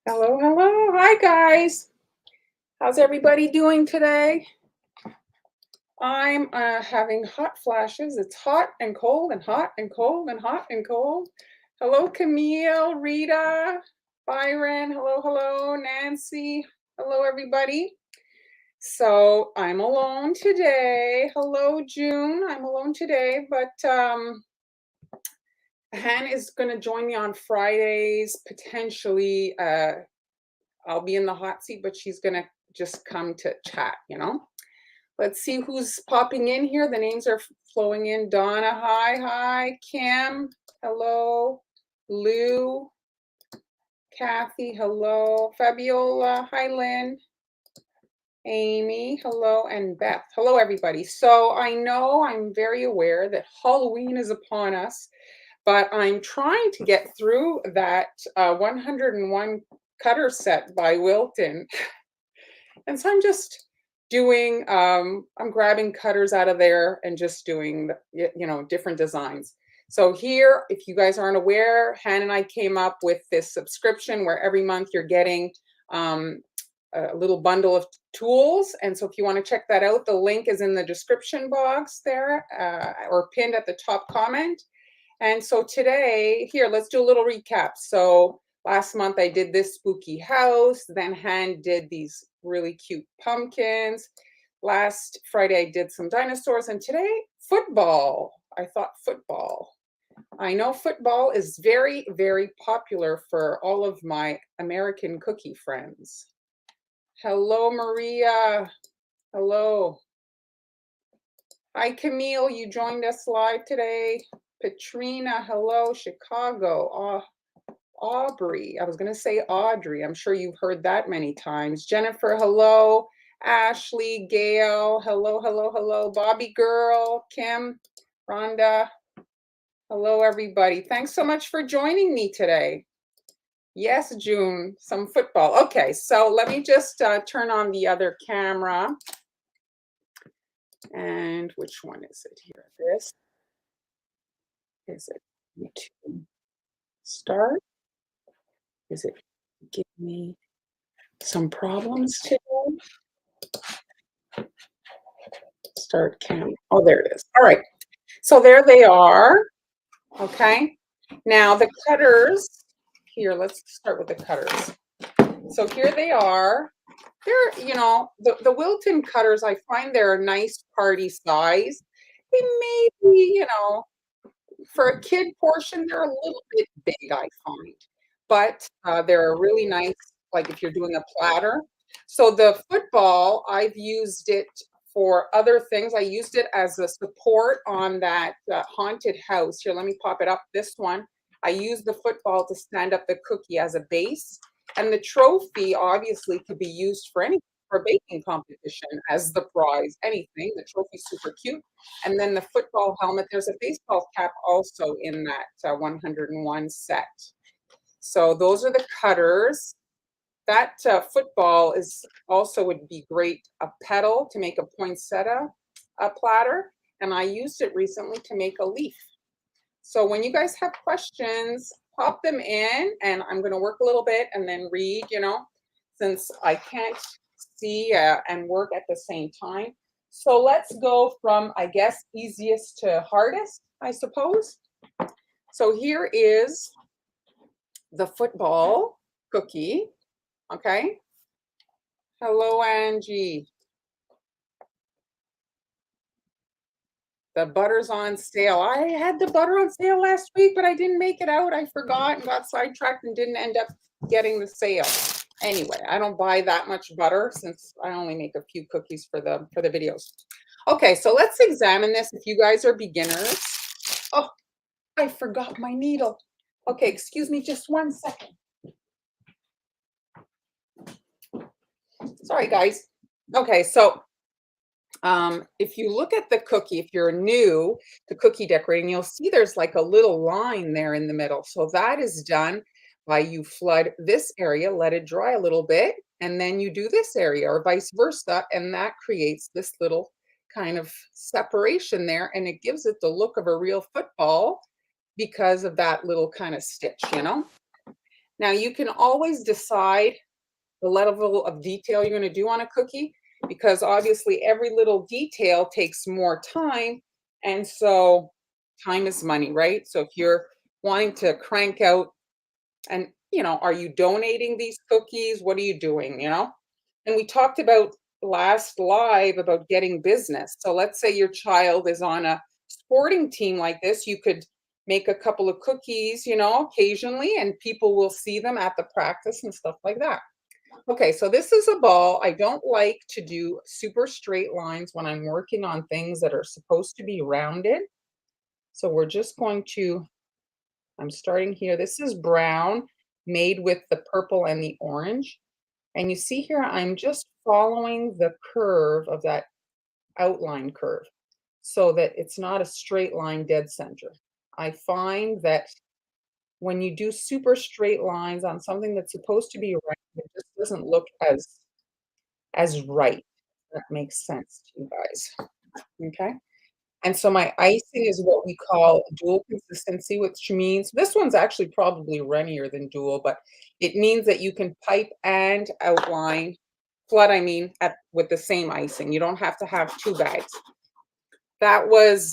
Hello, hello. Hi, guys. How's everybody doing today? I'm having hot flashes. It's hot and cold and hot and cold and hot and cold. Hello, Camille, Rita, Byron. Hello, hello, Nancy. Hello, everybody. So I'm alone today. Hello, June. I'm alone today, but Han is going to join me on Fridays, potentially. I'll be in the hot seat, but she's gonna just come to chat. Let's see who's popping in here. The names are flowing in. Donna, hi. Kim, hello. Lou, Kathy, hello. Fabiola, hi, Lynn. Amy, hello. And Beth, hello, everybody. So I know I'm very aware that Halloween is upon us, but I'm trying to get through that 101 cutter set by Wilton. And so I'm just doing, I'm grabbing cutters out of there and just doing, different designs. So here, if you guys aren't aware, Han and I came up with this subscription where every month you're getting a little bundle of tools. And so if you want to check that out, the link is in the description box there or pinned at the top comment. And so today, here, let's do a little recap. So last month I did this spooky house, then Han did these really cute pumpkins. Last Friday I did some dinosaurs, and today, football. I thought football. I know football is very, very popular for all of my American cookie friends. Hello, Maria. Hello. Hi, Camille. You joined us live today. Katrina, hello, Chicago. Aubrey, I was going to say Audrey. I'm sure you've heard that many times. Jennifer, hello. Ashley, Gail, hello. Bobby girl, Kim, Rhonda, hello, everybody. Thanks so much for joining me today. Yes, June, some football. Okay, so let me just turn on the other camera. And which one is it here? This. Is it YouTube start? Is it give me some problems today? Start cam. Oh, there it is. All right. So there they are. Okay. Now the cutters. Here, let's start with the cutters. So here they are. They're, the Wilton cutters, I find they're a nice party size. They may be, for a kid portion, they're a little bit big, I find. But they're really nice, like if you're doing a platter. So the football, I've used it for other things. I used it as a support on that haunted house. Here, let me pop it up. This one, I used the football to stand up the cookie as a base. And the trophy obviously could be used for any for a baking competition as the prize, anything. The trophy's super cute. And then the football helmet, there's a baseball cap also in that 101 set. So those are the cutters. That football is also would be great, a petal to make a poinsettia platter. And I used it recently to make a leaf. So when you guys have questions, pop them in, and I'm going to work a little bit and then read, since I can't see and work at the same time. So let's go from, I guess, easiest to hardest, I suppose. So here is the football cookie. Okay. Hello, Angie. The butter's on sale. I had the butter on sale last week, but I didn't make it out. I forgot and got sidetracked and didn't end up getting the sale. Anyway, I don't buy that much butter since I only make a few cookies for the videos. Okay, so let's examine this if you guys are beginners. Oh, I forgot my needle. Okay, excuse me just 1 second. Sorry, guys. Okay, so if you look at the cookie, if you're new to cookie decorating, you'll see there's like a little line there in the middle. So that is done by you flood this area, let it dry a little bit, and then you do this area or vice versa. And that creates this little kind of separation there. And it gives it the look of a real football because of that little kind of stitch. Now you can always decide the level of detail you're going to do on a cookie because obviously every little detail takes more time. And so time is money, right? So if you're wanting to crank out and, are you donating these cookies? What are you doing, And we talked about last live about getting business. So let's say your child is on a sporting team like this, you could make a couple of cookies, occasionally, and people will see them at the practice and stuff like that. Okay, so this is a ball. I don't like to do super straight lines when I'm working on things that are supposed to be rounded. So we're just going to, I'm starting here. This is brown made with the purple and the orange. And you see here, I'm just following the curve of that outline curve so that it's not a straight line dead center. I find that when you do super straight lines on something that's supposed to be right, it just doesn't look as right. That makes sense to you guys. Okay. And so my icing is what we call dual consistency, which means this one's actually probably runnier than dual, but it means that you can pipe and outline, flood, I mean, with the same icing. You don't have to have two bags. That was,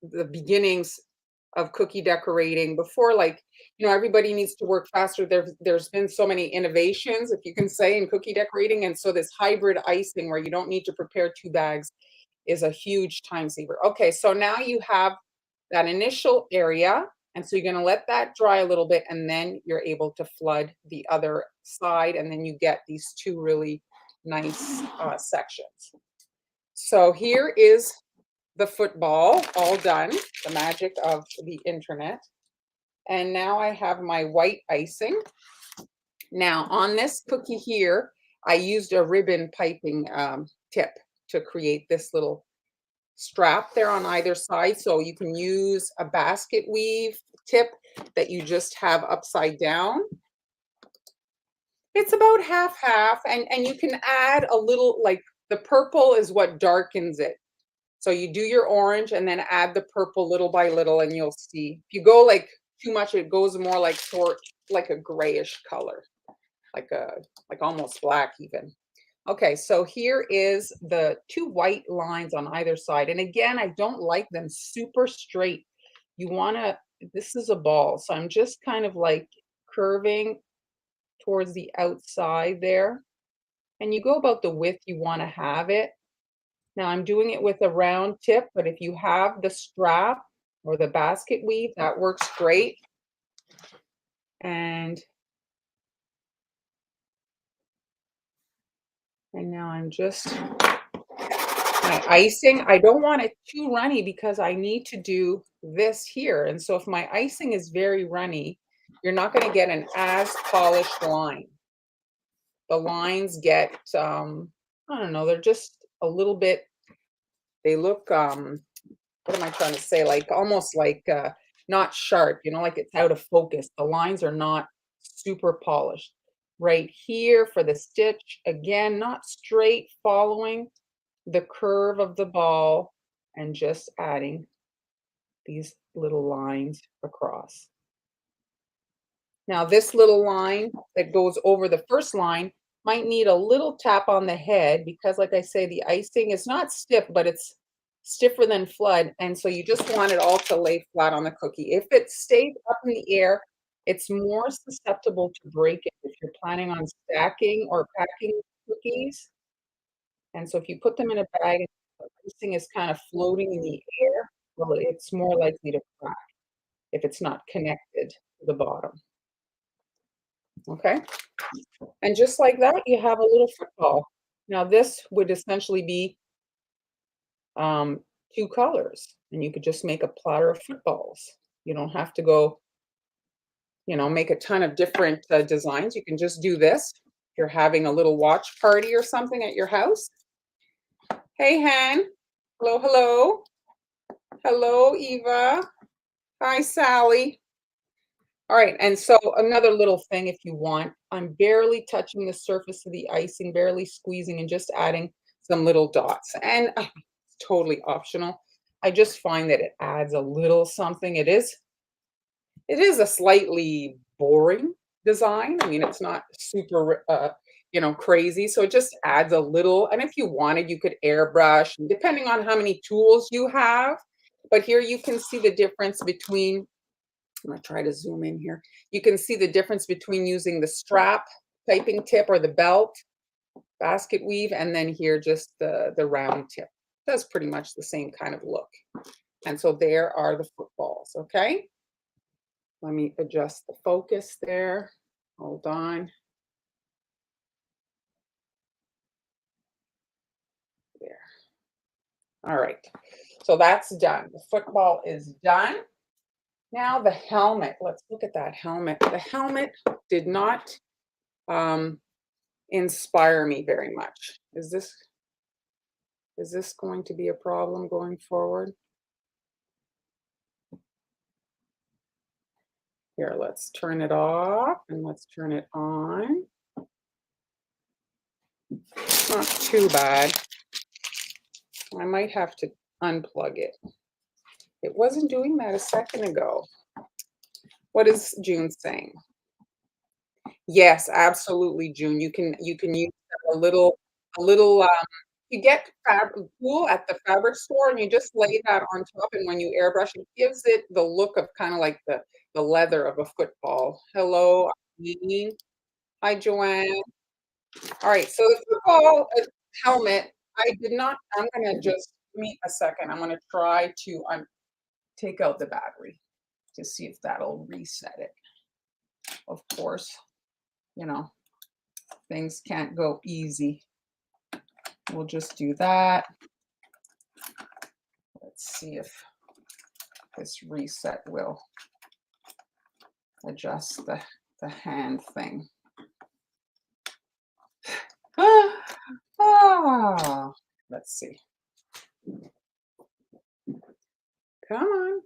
the beginnings of cookie decorating before, like, everybody needs to work faster. There's been so many innovations, if you can say, in cookie decorating. And so this hybrid icing where you don't need to prepare two bags is a huge time saver. Okay, so now you have that initial area. And so you're going to let that dry a little bit, and then you're able to flood the other side. And then you get these two really nice sections. So here is the football all done, the magic of the internet. And now I have my white icing. Now on this cookie here, I used a ribbon piping tip to create this little strap there on either side. So you can use a basket weave tip that you just have upside down. It's about half, and you can add a little, like the purple is what darkens it. So you do your orange and then add the purple little by little, and you'll see. If you go like too much, it goes more like a grayish color, like almost black even. Okay, so here is the two white lines on either side. And again, I don't like them super straight. You wanna, this is a ball, so I'm just kind of like curving towards the outside there. And you go about the width you wanna have it. Now I'm doing it with a round tip, but if you have the strap or the basket weave, that works great. And now I'm just, my icing, I don't want it too runny because I need to do this here. And so if my icing is very runny, you're not going to get an as polished line. The lines get, I don't know, they're just a little bit, they look, what am I trying to say? Like almost like not sharp, like it's out of focus. The lines are not super polished. Right here for the stitch, again, not straight, following the curve of the ball and just adding these little lines across. Now this little line that goes over the first line might need a little tap on the head because, like I say, the icing is not stiff, but it's stiffer than flood. And so you just want it all to lay flat on the cookie. If it stays up in the air, it's more susceptible to breaking if you're planning on stacking or packing cookies. And so if you put them in a bag and the icing is kind of floating in the air, well, it's more likely to crack if it's not connected to the bottom. Okay? And just like that, you have a little football. Now this would essentially be two colors, and you could just make a platter of footballs. You don't have to go, make a ton of different designs. You can just do this. If you're having a little watch party or something at your house. Hey, Han. Hello, hello. Hello, Eva. Hi, Sally. All right, and so another little thing if you want, I'm barely touching the surface of the icing, barely squeezing and just adding some little dots. And it's totally optional. I just find that it adds a little something. It is a slightly boring design. I mean, it's not super, crazy. So it just adds a little. And if you wanted, you could airbrush, depending on how many tools you have. But here you can see the difference between, I'm gonna try to zoom in here. You can see the difference between using the strap piping tip or the belt basket weave, and then here just the round tip. That's pretty much the same kind of look. And so there are the footballs, okay? Let me adjust the focus there. Hold on. There. All right. So that's done. The football is done. Now the helmet. Let's look at that helmet. The helmet did not inspire me very much. Is this going to be a problem going forward? Here, let's turn it off and let's turn it on. Not too bad. I might have to unplug it. It wasn't doing that a second ago. What is June saying? Yes, absolutely, June. You can use a little. You get fabric wool at the fabric store, and you just lay that on top, and when you airbrush, it gives it the look of kind of like the leather of a football. Hello, Eileen. Hi, Joanne. All right, so the football helmet, I did not. I'm gonna just give me a second. I'm gonna try to take out the battery to see if that'll reset it. Of course, you know, things can't go easy. We'll just do that. Let's see if this reset will adjust the hand thing. Let's see. Come on.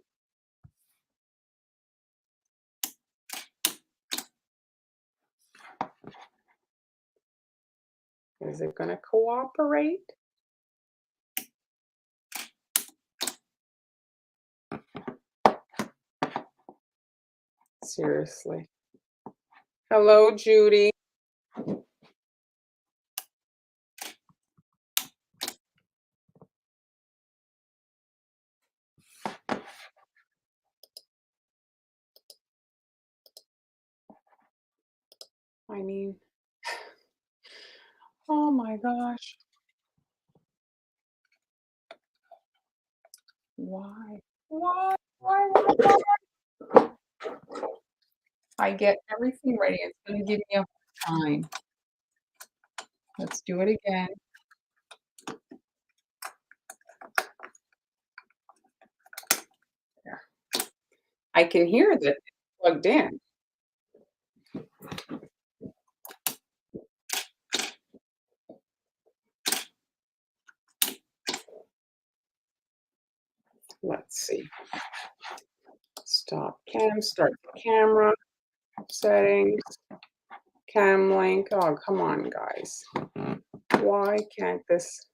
Is it going to cooperate? Seriously. Hello, Judy. I mean, oh my gosh. Why? Why? Why? I get everything ready. It's going to give me a hard time. Let's do it again. There. I can hear that it's plugged in. Let's see. Stop cam, start the camera, settings, cam link. Oh, come on, guys. Why can't this?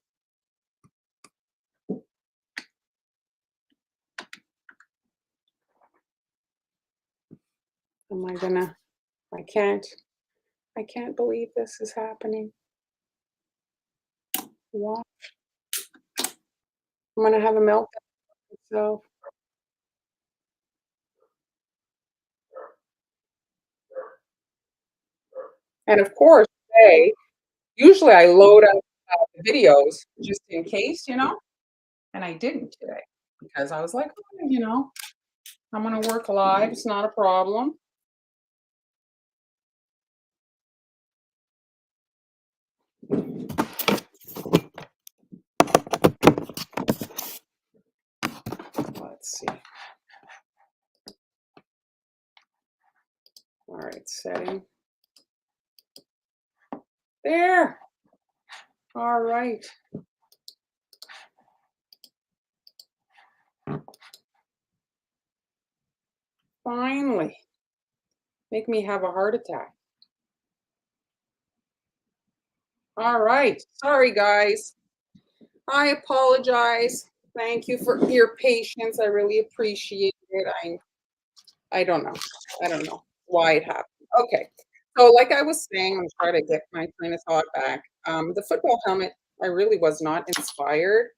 Am I gonna? I can't believe this is happening. What? I'm gonna have a meltdown. So, and of course, today, usually I load up the videos just in case, and I didn't today because I was like, oh, I'm gonna work live. It's not a problem. Let's see. All right, setting. There. All right. Finally. Make me have a heart attack. All right. Sorry, guys. I apologize. Thank you for your patience. I really appreciate it. I don't know. I don't know. why it happened. Okay. So like I was saying, I'm trying to get my train of thought back. The football helmet, I really was not inspired.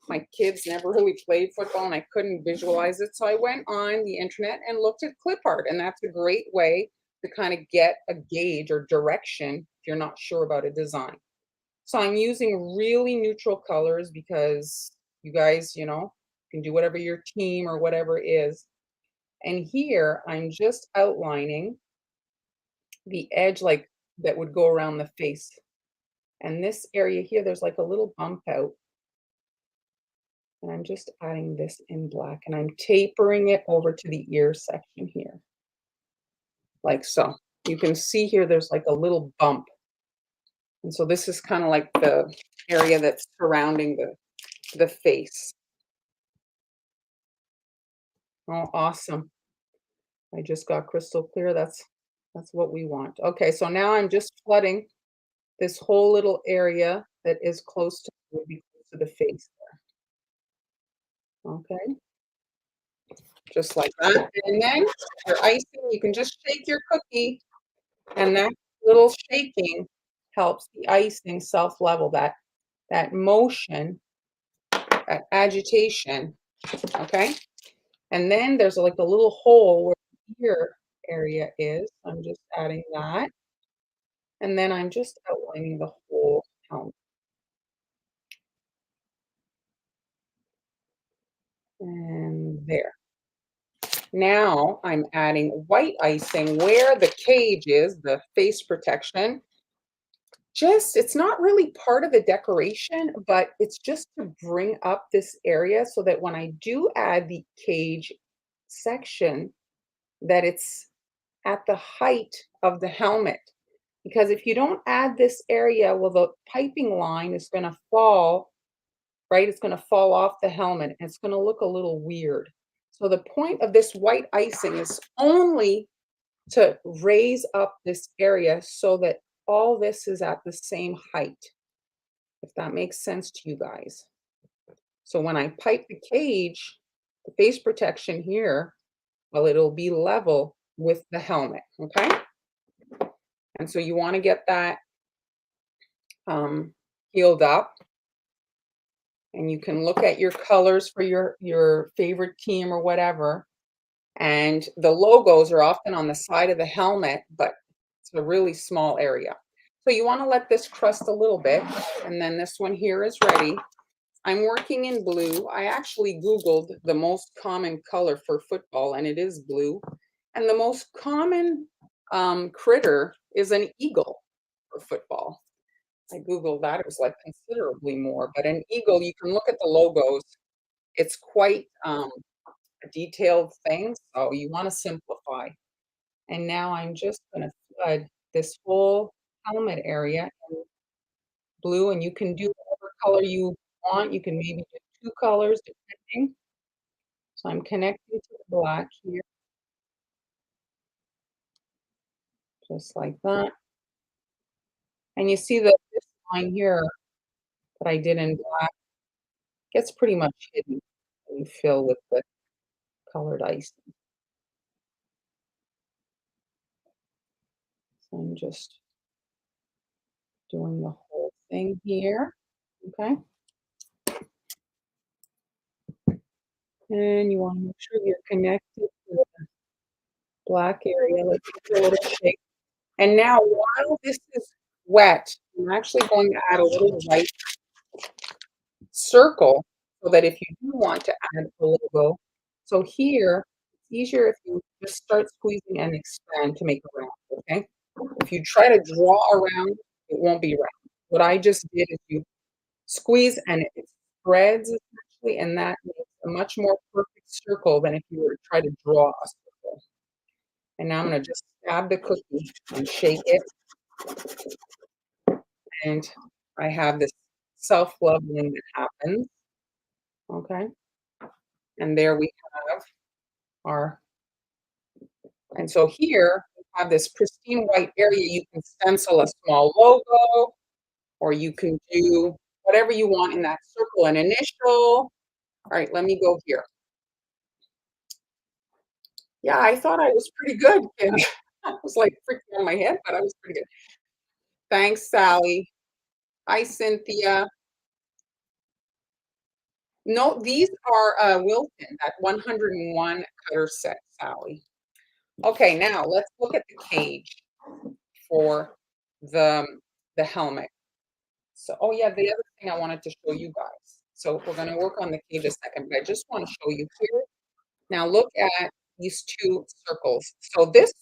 My kids never really played football and I couldn't visualize it. So I went on the internet and looked at clip art, and that's a great way to kind of get a gauge or direction if you're not sure about a design. So I'm using really neutral colors because you guys, can do whatever your team or whatever is. And here I'm just outlining the edge like that would go around the face. And this area here, there's like a little bump out. And I'm just adding this in black and I'm tapering it over to the ear section here, like so. You can see here there's like a little bump. And so this is kind of like the area that's surrounding the face. Oh, awesome. I just got crystal clear. That's what we want. Okay, so now I'm just flooding this whole little area that is close to would be close to the face there. Okay, just like that. And then your icing, you can just shake your cookie, and that little shaking helps the icing self-level. That motion, that agitation. Okay, and then there's like a little hole where the ear area is. I'm just adding that. And then I'm just outlining the whole helmet. And there. Now I'm adding white icing where the cage is, the face protection. Just, it's not really part of the decoration, but it's just to bring up this area so that when I do add the cage section, that it's at the height of the helmet. Because if you don't add this area, well, the piping line is going to fall, right? It's going to fall off the helmet and it's going to look a little weird. So the point of this white icing is only to raise up this area so that all this is at the same height, if that makes sense to you guys. So when I pipe the cage, the face protection here, well, it'll be level with the helmet, okay? And so you want to get that healed up. And you can look at your colors for your favorite team or whatever. And the logos are often on the side of the helmet, but it's a really small area. So you want to let this crust a little bit, and then this one here is ready. I'm working in blue. I actually Googled the most common color for football, and it is blue. And the most common critter is an eagle for football. I Googled that. It was like considerably more, but an eagle, you can look at the logos. It's quite a detailed thing, so you want to simplify. And now I'm just going to flood this whole helmet area in blue, and you can do whatever color you want. You can maybe do two colors depending. So I'm connecting to the black here, just like that. And you see that this line here that I did in black gets pretty much hidden when you fill with the colored ice. So I'm just doing the whole thing here, okay? And you wanna make sure you're connected to the black area, like give it a little shake. And now while this is wet, I'm actually going to add a little white circle so that if you do want to add a logo, so here, it's easier if you just start squeezing and expand to make a round, okay? If you try to draw around, it won't be round. What I just did is you squeeze and it spreads essentially, and that makes a much more perfect circle than if you were to try to draw a circle. And now I'm gonna just stab the cookie and shake it, and I have this self-leveling that happens, okay? And there we have our, and so here, we have this pristine white area. You can stencil a small logo, or you can do whatever you want in that circle, an initial. All right, let me go here. Yeah, I thought I was pretty good, Kim. I was like freaking on my head, but I was pretty good. Thanks, Sally. Hi, Cynthia. No, these are Wilton, that 101 cutter set, Sally. Okay, now let's look at the cage for the helmet. So, oh yeah, the other thing I wanted to show you guys. So we're going to work on the cage a second, but I just want to show you here. Now look at these two circles. So this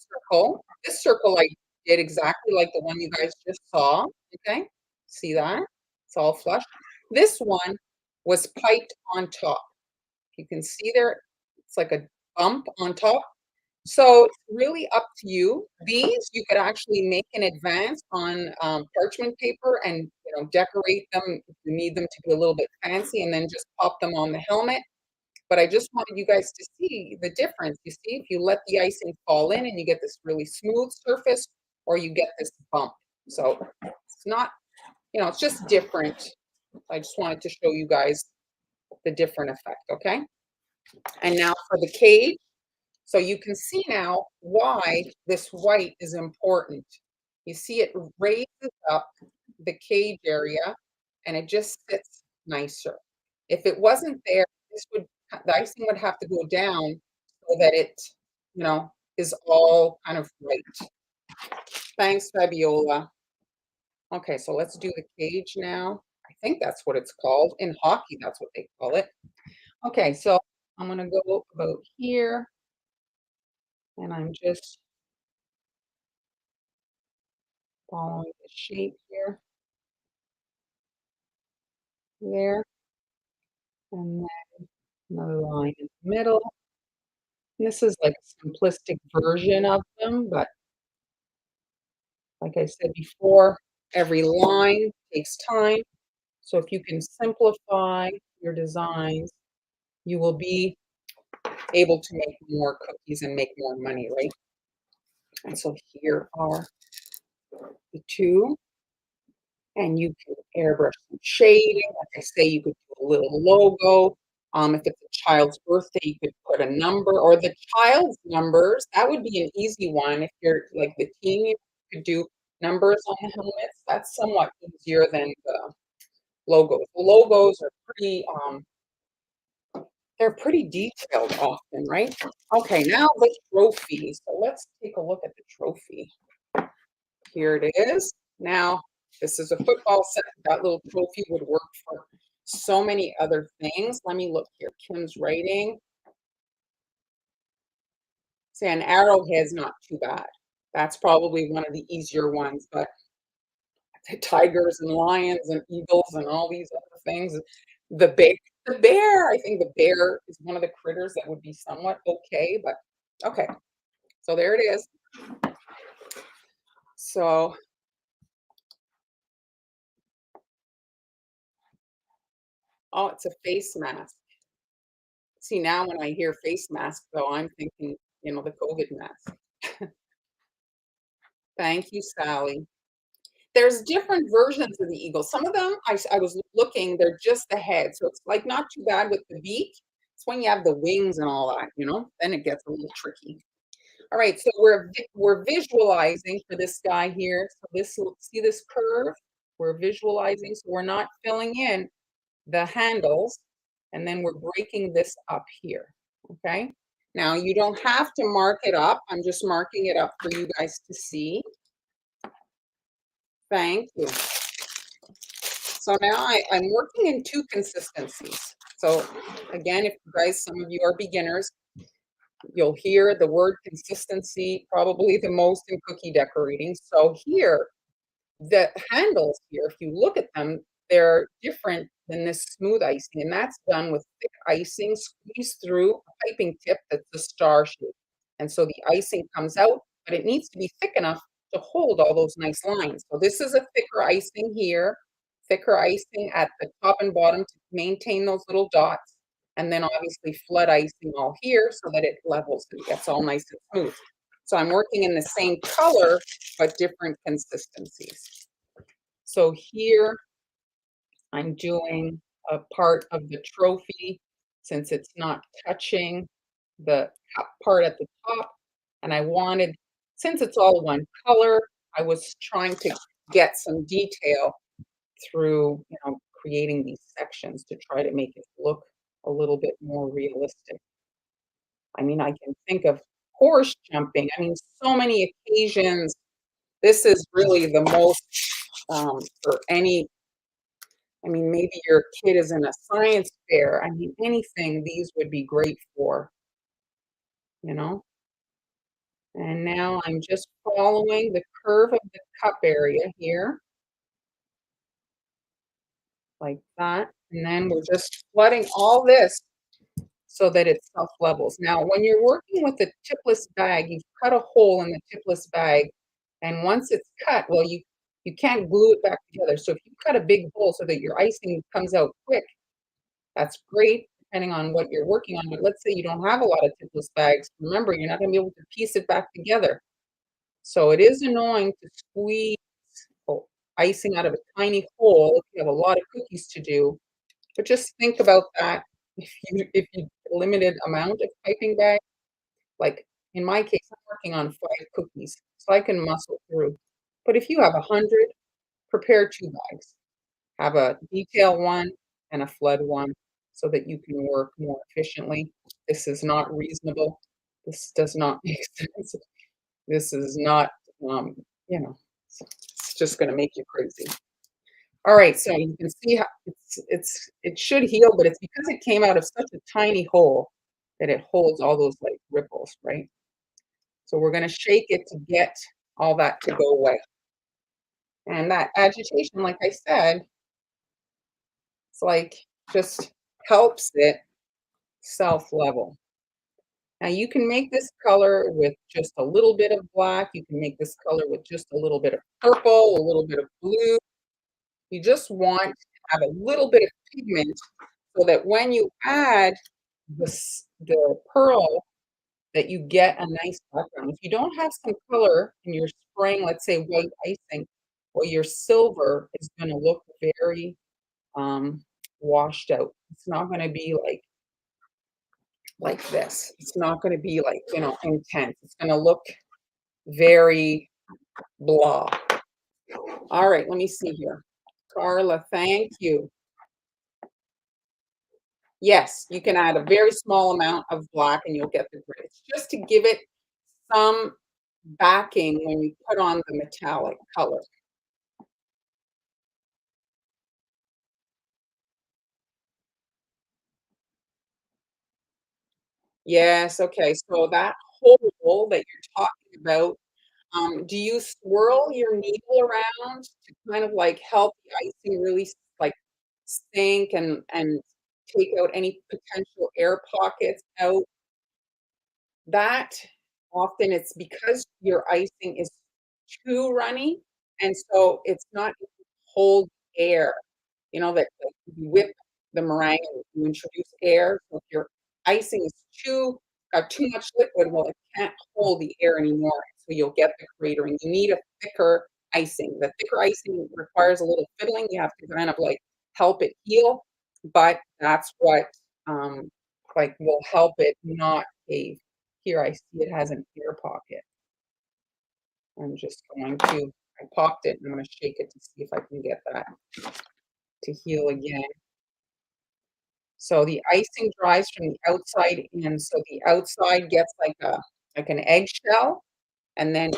circle I did exactly like the one you guys just saw. Okay, see that? It's all flush. This one was piped on top. You can see there, it's like a bump on top. So it's really up to you. These you could actually make in advance on parchment paper and decorate them if you need them to be a little bit fancy, and then just pop them on the helmet. But I just wanted you guys to see the difference. You see, if you let the icing fall in and you get this really smooth surface, or you get this bump. So it's not, it's just different. I just wanted to show you guys the different effect, okay? And now for the cage. So you can see now why this white is important. You see it raises up the cage area and it just sits nicer. If it wasn't there, the icing would have to go down so that it, is all kind of right. Thanks, Fabiola. Okay, so let's do the cage now. I think that's what it's called. In hockey, that's what they call it. Okay, so I'm gonna go about here. And I'm just following the shape here, there, and then another line in the middle. This is like a simplistic version of them, but like I said before, every line takes time. So if you can simplify your designs, you will be able to make more cookies and make more money, right? And so here are the two. And you can airbrush some shading. Like I say, you could do a little logo. If it's a child's birthday, you could put a number or the child's numbers. That would be an easy one. If you're like the teen, you could do numbers on the helmets. That's somewhat easier than the logos. The logos are they're pretty detailed often, right? Okay, now the trophy. So let's take a look at the trophy. Here it is. Now, this is a football set. That little trophy would work for so many other things. Let me look here. Kim's writing. See, an arrowhead's not too bad. That's probably one of the easier ones, but the tigers and lions and eagles and all these other things. The bear, I think the bear is one of the critters that would be somewhat okay, but okay. So there it is. So oh, it's a face mask. See, now when I hear face mask, though, I'm thinking, the COVID mask. Thank you, Sally. There's different versions of the eagle. Some of them, I was looking, they're just the head. So it's like not too bad with the beak. It's when you have the wings and all that, then it gets a little tricky. All right, so we're visualizing for this guy here. So see this curve? We're visualizing, so we're not filling in the handles, and then we're breaking this up here, okay? Now, you don't have to mark it up. I'm just marking it up for you guys to see. Thank you. So now I'm working in two consistencies. So again, if you guys, some of you are beginners, you'll hear the word consistency probably the most in cookie decorating. So here, the handles here, if you look at them, they're different than this smooth icing, and that's done with thick icing squeezed through a piping tip that's a star shape. And so the icing comes out, but it needs to be thick enough to hold all those nice lines. So this is a thicker icing here, thicker icing at the top and bottom to maintain those little dots, and then obviously flood icing all here so that it levels and gets all nice and smooth. So I'm working in the same color, but different consistencies. So here I'm doing a part of the trophy since it's not touching the cup part at the top. And I wanted since it's all one color, I was trying to get some detail through, creating these sections to try to make it look a little bit more realistic. I mean, I can think of horse jumping. I mean, so many occasions. This is really the most for any. I mean, maybe your kid is in a science fair. I mean, anything these would be great for, you know? And now I'm just following the curve of the cup area here, like that. And then we're just flooding all this so that it self-levels. Now, when you're working with a tipless bag, you've cut a hole in the tipless bag, and once it's cut, well, you can't glue it back together. So if you cut a big hole so that your icing comes out quick, that's great, depending on what you're working on. But let's say you don't have a lot of tipless bags. Remember, you're not going to be able to piece it back together. So it is annoying to squeeze icing out of a tiny hole if you have a lot of cookies to do. But just think about that if you limited amount of piping bag. Like in my case, I'm working on 5 cookies, so I can muscle through. But if you have 100, prepare 2 bags. Have a detail one and a flood one so that you can work more efficiently. This is not reasonable. This does not make sense. This is not, um, you know, it's just going to make you crazy. All right, so you can see how it should heal, but it's because it came out of such a tiny hole that it holds all those like ripples, right? So we're going to shake it to get all that to go away. And that agitation, like I said, it's like just helps it self-level. Now you can make this color with just a little bit of black. You can make this color with just a little bit of purple, a little bit of blue. You just want to have a little bit of pigment so that when you add the pearl, that you get a nice background. If you don't have some color and you're spraying, let's say, white icing, well, your silver is going to look very washed out. It's not going to be like this. It's not going to be like, intense. It's going to look very blah. All right, let me see here. Carla, thank you. Yes, you can add a very small amount of black and you'll get the gray. It's just to give it some backing when you put on the metallic color. Yes, okay, so that hole that you're talking about, do you swirl your needle around to kind of, like, help the icing really like, sink and take out any potential air pockets out? That often it's because your icing is too runny, and so it's not able to hold air. That you whip the meringue and you introduce air, so if your icing is got too much liquid, well, it can't hold the air anymore, so you'll get the cratering. You need a thicker icing. The thicker icing requires a little fiddling. You have to kind of, like, help it heal, but that's what, um, like, will help it not cave. Here, I see it has an air pocket. I'm just going to I popped it, and I'm gonna shake it to see if I can get that to heal again. So the icing dries from the outside in, so the outside gets like an eggshell, and then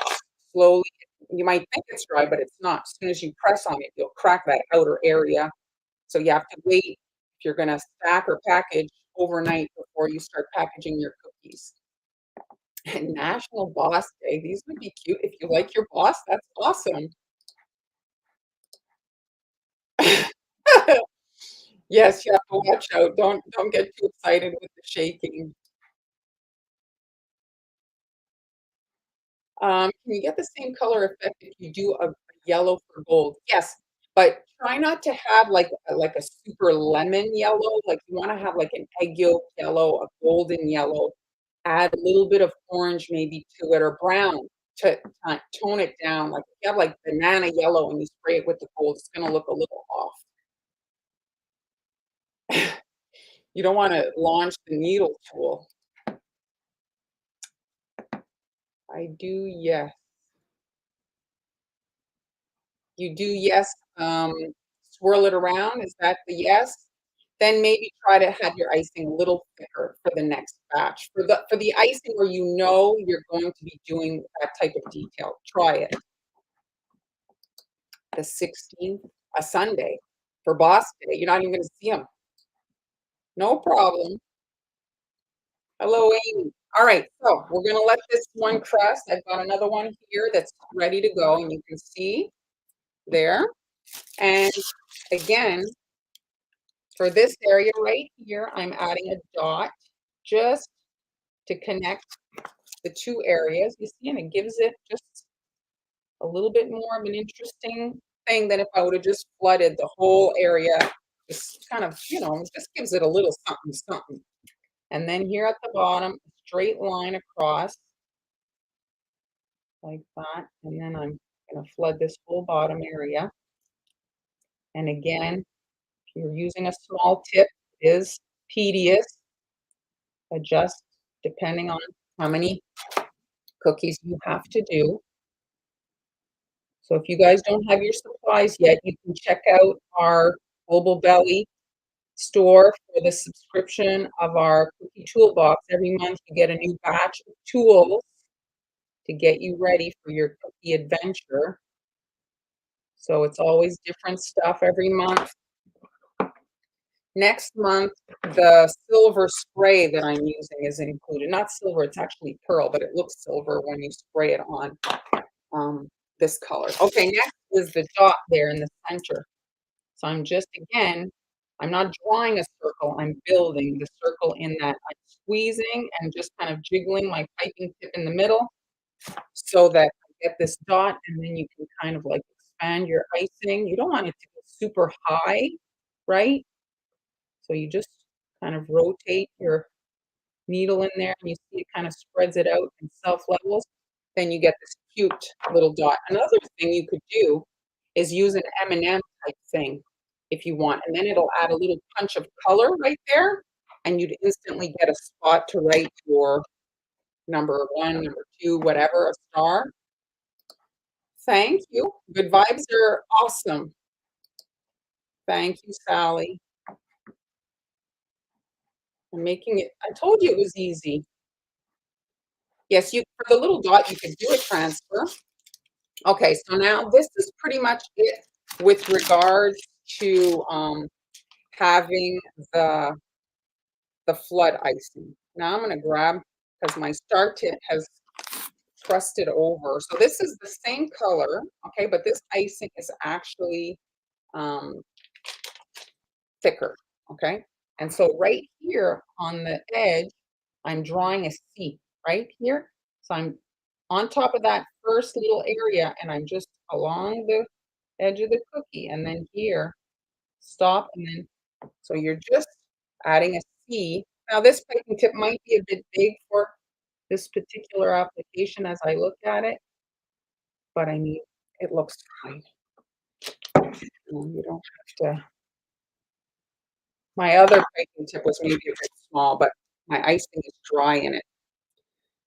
slowly you might think it's dry, but it's not. As soon as you press on it, you'll crack that outer area. So you have to wait if you're gonna stack or package overnight before you start packaging your cookies. And National Boss Day, these would be cute if you like your boss, that's awesome. Yes, you have to watch out. Don't get too excited with the shaking. Can you get the same color effect if you do a yellow for gold? Yes, but try not to have like a super lemon yellow. Like you want to have like an egg yolk yellow, a golden yellow. Add a little bit of orange maybe to it or brown to tone it down. Like if you have like banana yellow and you spray it with the gold, it's going to look a little off. You don't want to launch the needle tool. I do, yes. You do, yes. Swirl it around. Is that the yes? Then maybe try to have your icing a little thicker for the next batch. For the icing where you know you're going to be doing that type of detail, try it. The 16th, a Sunday, for Boss Day. You're not even gonna see them. No problem. Hello, Amy. All right, so we're gonna let this one crust. I've got another one here that's ready to go, and you can see there. And again, for this area right here, I'm adding a dot just to connect the two areas. You see, and it gives it just a little bit more of an interesting thing than if I would have just flooded the whole area. Just kind of, just gives it a little something, something. And then here at the bottom, a straight line across like that. And then I'm going to flood this whole bottom area. And again, if you're using a small tip, it is tedious. Adjust depending on how many cookies you have to do. So if you guys don't have your supplies yet, you can check out our Global Belly store for the subscription of our cookie toolbox. Every month you get a new batch of tools to get you ready for your cookie adventure. So it's always different stuff every month. Next month, the silver spray that I'm using is included. Not silver, it's actually pearl, but it looks silver when you spray it on this color. Okay, next is the dot there in the center. So I'm just, again, I'm not drawing a circle, I'm building the circle in that I'm squeezing and just kind of jiggling my piping tip in the middle so that I get this dot, and then you can kind of like expand your icing. You don't want it to go super high, right? So you just kind of rotate your needle in there and you see it kind of spreads it out and self-levels. Then you get this cute little dot. Another thing you could do is use an M&M type thing if you want, and then it'll add a little punch of color right there, and you'd instantly get a spot to write your number 1, number 2, whatever, a star. Thank you. Good vibes are awesome. Thank you, Sally. I'm making it, I told you it was easy. Yes, you, for the little dot, you could do a transfer. Okay, so now this is pretty much it with regards to having the flood icing. Now I'm going to grab, because my star tip has crusted over. So this is the same color, okay, but this icing is actually thicker, okay? And so right here on the edge, I'm drawing a C right here. So I'm on top of that first little area, and I'm just along the edge of the cookie, and then here, stop, and then, so you're just adding a C. Now this piping tip might be a bit big for this particular application as I look at it, but I mean, it looks fine. You don't have to. My other piping tip was maybe a bit small, but my icing is dry in it.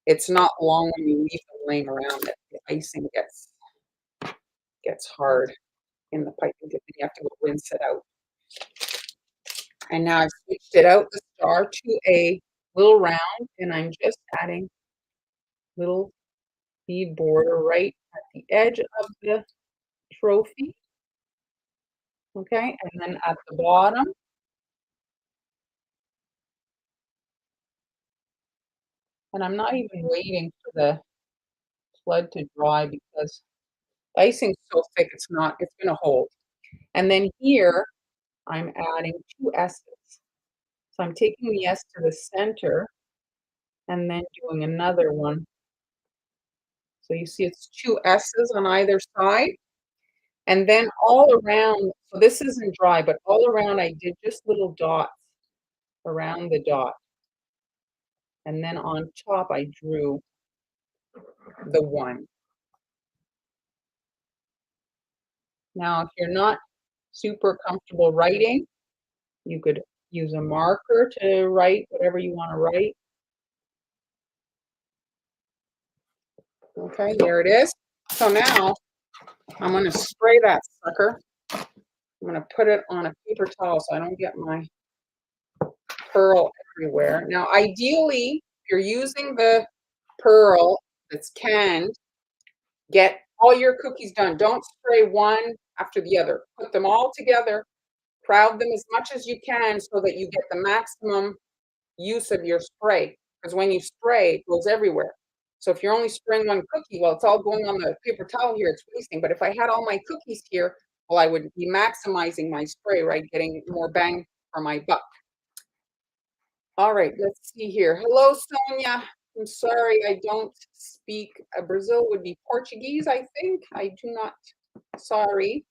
It's not long when you leave them laying around that the icing gets hard in the piping tip, and you have to go rinse it out. And now I've switched it out, the star, to a little round, and I'm just adding little bead border right at the edge of the trophy. Okay, and then at the bottom, and I'm not even waiting for the flood to dry because the icing's so thick, it's gonna hold. And then here, I'm adding 2 S's. So I'm taking the S to the center and then doing another one. So you see it's 2 S's on either side. And then all around, so this isn't dry, but all around I did just little dots around the dot. And then on top I drew the 1. Now, if you're not super comfortable writing, you could use a marker to write whatever you want to write. Okay, there it is. So now I'm going to spray that sucker. I'm going to put it on a paper towel so I don't get my pearl everywhere. Now, ideally, if you're using the pearl that's canned, get all your cookies done. Don't spray one after the other. Put them all together, crowd them as much as you can so that you get the maximum use of your spray. Because when you spray, it goes everywhere. So if you're only spraying one cookie, well, it's all going on the paper towel here, it's wasting. But if I had all my cookies here, well, I would be maximizing my spray, right? Getting more bang for my buck. All right, let's see here. Hello, Sonia. I'm sorry, I don't speak. Brazil would be Portuguese, I think. I do not. Sorry.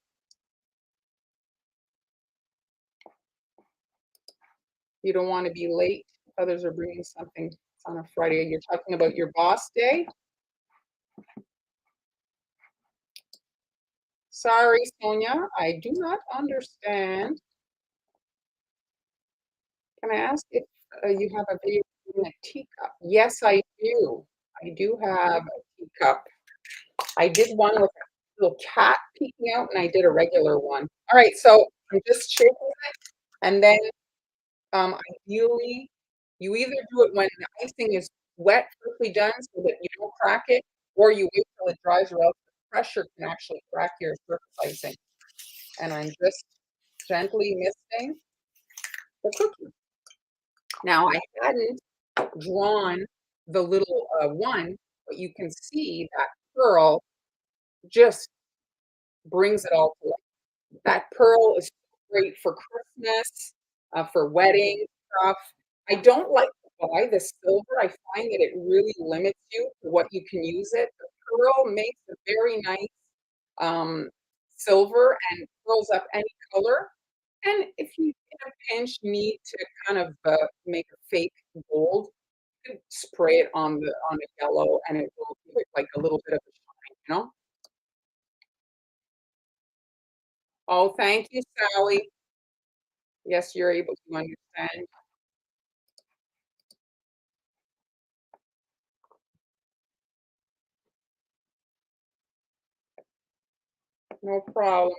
You don't want to be late. Others are bringing something on a Friday. You're talking about your boss day? Sorry, Sonia, I do not understand. Can I ask if you have a video in a teacup? Yes, I do. I do have a teacup. I did one with a little cat peeking out, and I did a regular one. All right, so I'm just shaking it, and then ideally, you either do it when the icing is wet, perfectly done, so that you don't crack it, or you wait till it dries, or else the pressure can actually crack your surface icing. And I'm just gently misting the cookie. Now, I hadn't drawn the little one, but you can see that pearl just brings it all to life. That pearl is great for Christmas, for wedding stuff. I don't like to buy the silver. I find that it really limits you to what you can use it. The pearl makes a very nice um, silver and curls up any color. And if you in a pinch need to kind of make a fake gold, you can spray it on the yellow, and it will give it like a little bit of a shine, you know? Oh, thank you, Sally. Yes, you're able to understand. No problem.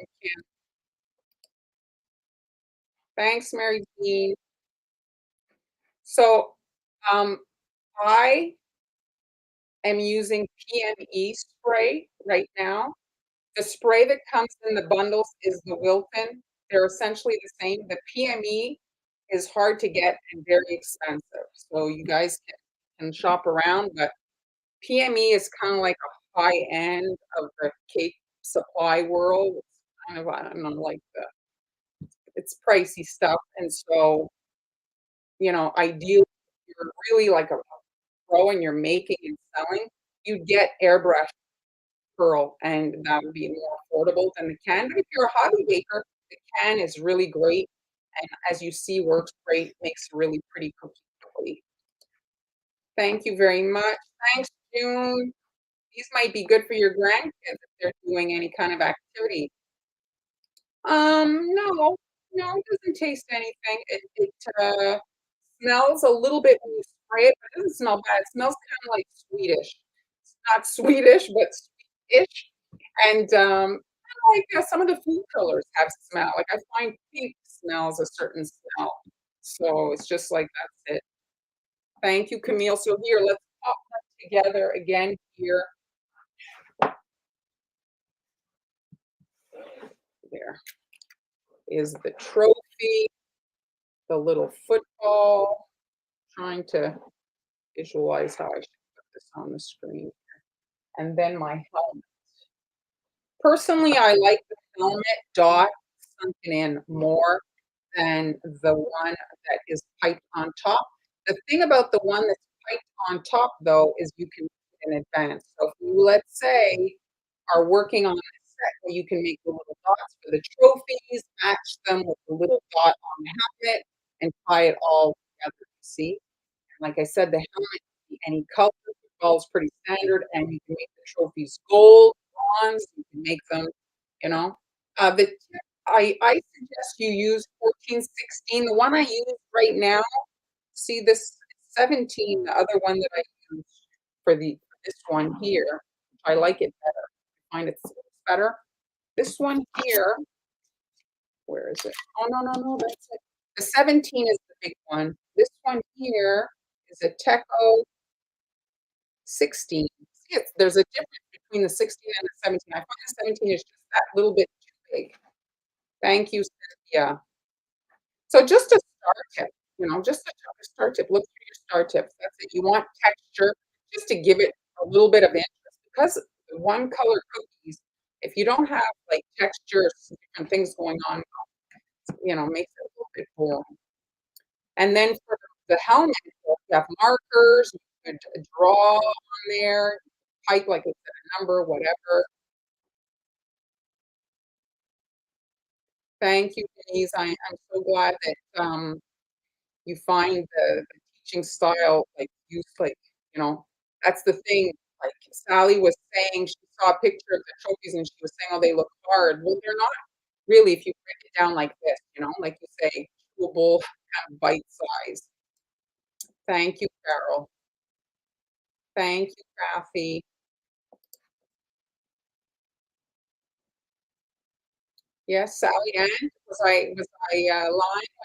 Thanks, Mary Jean. So, um, I am using PME spray right now. The spray that comes in the bundles is the Wilton. They're essentially the same. The PME is hard to get and very expensive. So you guys can shop around, but PME is kind of like a high end of the cake supply world. It's kind of, I don't know, like it's pricey stuff. And so, ideally, if you're really like a pro and you're making and selling, you get airbrush pearl, and that would be more affordable than the can. But if you're a hobby maker, the can is really great, and as you see, works great, makes a really pretty cookie. Thank you very much. Thanks, June. These might be good for your grandkids if they're doing any kind of activity. No, no, it doesn't taste anything. It smells a little bit when you spray it, but it doesn't smell bad. It smells kinda like Swedish. It's not Swedish, but Swedish. And, like, some of the food colors have smell. Like, I find pink smells a certain smell. So it's just like, that's it. Thank you, Camille. So here, let's pop them together again here. There is the trophy, the little football. Trying to visualize how I should put this on the screen. And then my helmet. Personally, I like the helmet dot sunken in more than the one that is piped on top. The thing about the one that's piped on top, though, is you can do it in advance. So if you, let's say, are working on a set where you can make the little dots for the trophies, match them with the little dot on the helmet, and tie it all together, you see? Like I said, the helmet can be any color. The ball is pretty standard, and you can make the trophies gold, bronze. You can make them, you know. The tip I suggest you use 1416. The one I use right now, see this 17, the other one that I use for this one here. I like it better. I find it's better. This one here, where is it? Oh, no, no, no, that's it. The 17 is the big one. This one here is a Teco 16. See, there's a difference between the 16 and the 17. I find the 17 is just that little bit too big. Thank you, Cynthia. So just a star tip, just a star tip. Look through your star tips. That's it. You want texture just to give it a little bit of interest because the one color cookies, if you don't have like textures, different things going on, makes it a little bit boring. And then for the helmet, you have markers, you could draw on there, type like it's a number, whatever. Thank you, Denise. I'm so glad that you find the teaching style like use like, you know, that's the thing. Like Sally was saying, she saw a picture of the trophies and she was saying, oh, they look hard. Well, they're not really if you break it down like this, like you say, chewable, kind of bite size. Thank you, Carol. Thank you, Kathy. Yes, Sally Ann, was I lying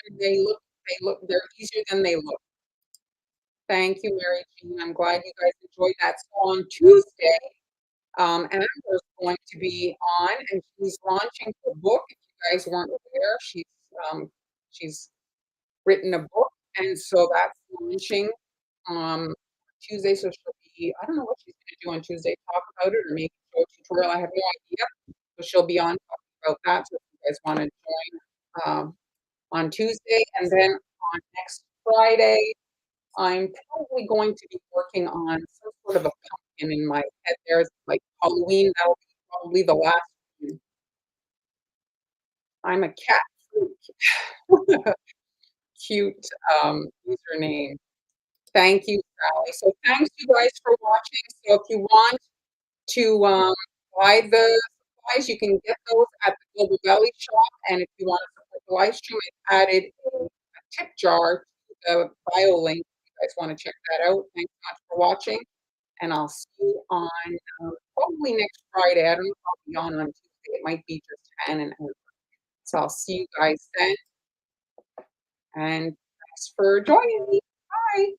when they're easier than they look. Thank you, Mary Jean. I'm glad you guys enjoyed that. So on Tuesday, Amber's going to be on, and she's launching her book. If you guys weren't aware, she's written a book, and so that's launching Tuesday. So she'll be, I don't know what she's going to do on Tuesday, talk about it or maybe show a tutorial. I have no idea. So she'll be on talking about that. So if you guys want to join on Tuesday, and then on next Friday, I'm probably going to be working on some sort of a pumpkin in my head. There's like Halloween, that'll be probably the last one. I'm a cat freak. Cute username. Thank you, Sally. So thanks you guys for watching. So if you want to buy the supplies, you can get those at the Global Belly shop. And if you want to support the live stream, I added a tip jar to the bio link. If you guys want to check that out. Thanks so much for watching. And I'll see you on probably next Friday. I don't know if I'll be on Tuesday. It might be just Ann and Eric. So I'll see you guys then. And thanks for joining me. Bye.